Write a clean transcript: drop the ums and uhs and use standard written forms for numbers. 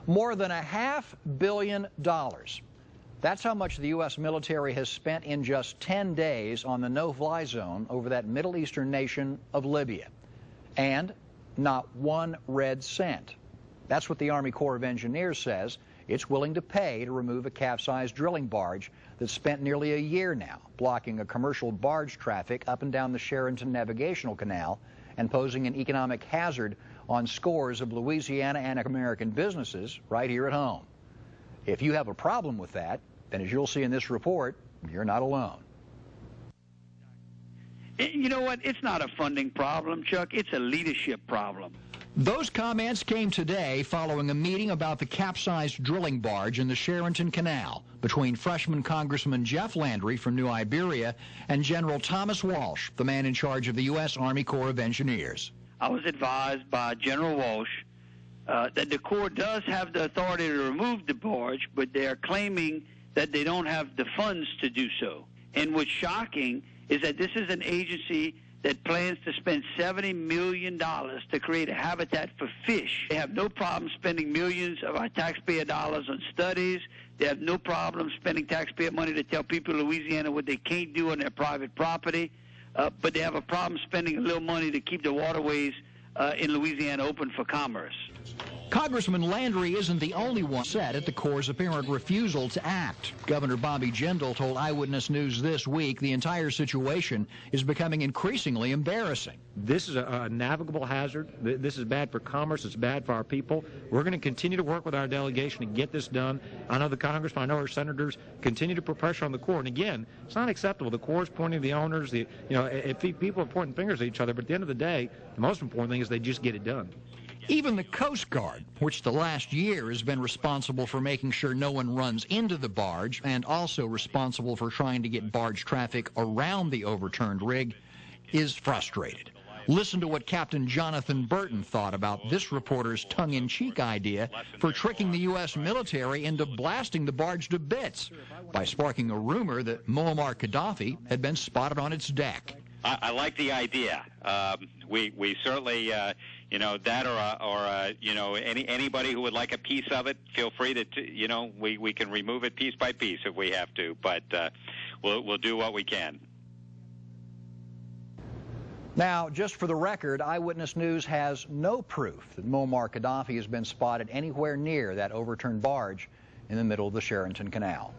More than $500 million. That's how much the U.S. military has spent in just 10 days on the no-fly zone over that Middle Eastern nation of Libya. And not one red cent. That's what the Army Corps of Engineers says it's willing to pay to remove a capsized drilling barge that's spent nearly a year now blocking a commercial barge traffic up and down the Charenton Navigational Canal and posing an economic hazard on scores of Louisiana and American businesses right here at home. If you have a problem with that, then as you'll see in this report, you're not alone. You know what? It's not a funding problem, Chuck. It's a leadership problem. Those comments came today following a meeting about the capsized drilling barge in the Charenton Canal between freshman Congressman Jeff Landry from New Iberia and General Thomas Walsh, the man in charge of the U.S. Army Corps of Engineers. I was advised by General Walsh that the Corps does have the authority to remove the barge, but they are claiming that they don't have the funds to do so. And what's shocking is that this is an agency that plans to spend $70 million to create a habitat for fish. They have no problem spending millions of our taxpayer dollars on studies. They have no problem spending taxpayer money to tell people in Louisiana what they can't do on their private property. But they have a problem spending a little money to keep the waterways in Louisiana open for commerce. Congressman Landry isn't the only one upset at the Corps' apparent refusal to act. Governor Bobby Jindal told Eyewitness News this week the entire situation is becoming increasingly embarrassing. This is a navigable hazard. This is bad for commerce. It's bad for our people. We're going to continue to work with our delegation to get this done. I know the congressman, I know our senators continue to put pressure on the Corps. And again, it's not acceptable. The Corps is pointing to the owners. People are pointing fingers at each other. But at the end of the day, the most important thing is they just get it done. Even the Coast Guard, which the last year has been responsible for making sure no one runs into the barge and also responsible for trying to get barge traffic around the overturned rig, is frustrated. Listen to what Captain Jonathan Burton thought about this reporter's tongue-in-cheek idea for tricking the U.S. military into blasting the barge to bits by sparking a rumor that Muammar Gaddafi had been spotted on its deck. I like the idea. We certainly, anybody who would like a piece of it, feel free to, we can remove it piece by piece if we have to, but we'll do what we can. Now, just for the record, Eyewitness News has no proof that Muammar Gaddafi has been spotted anywhere near that overturned barge in the middle of the Charenton Canal.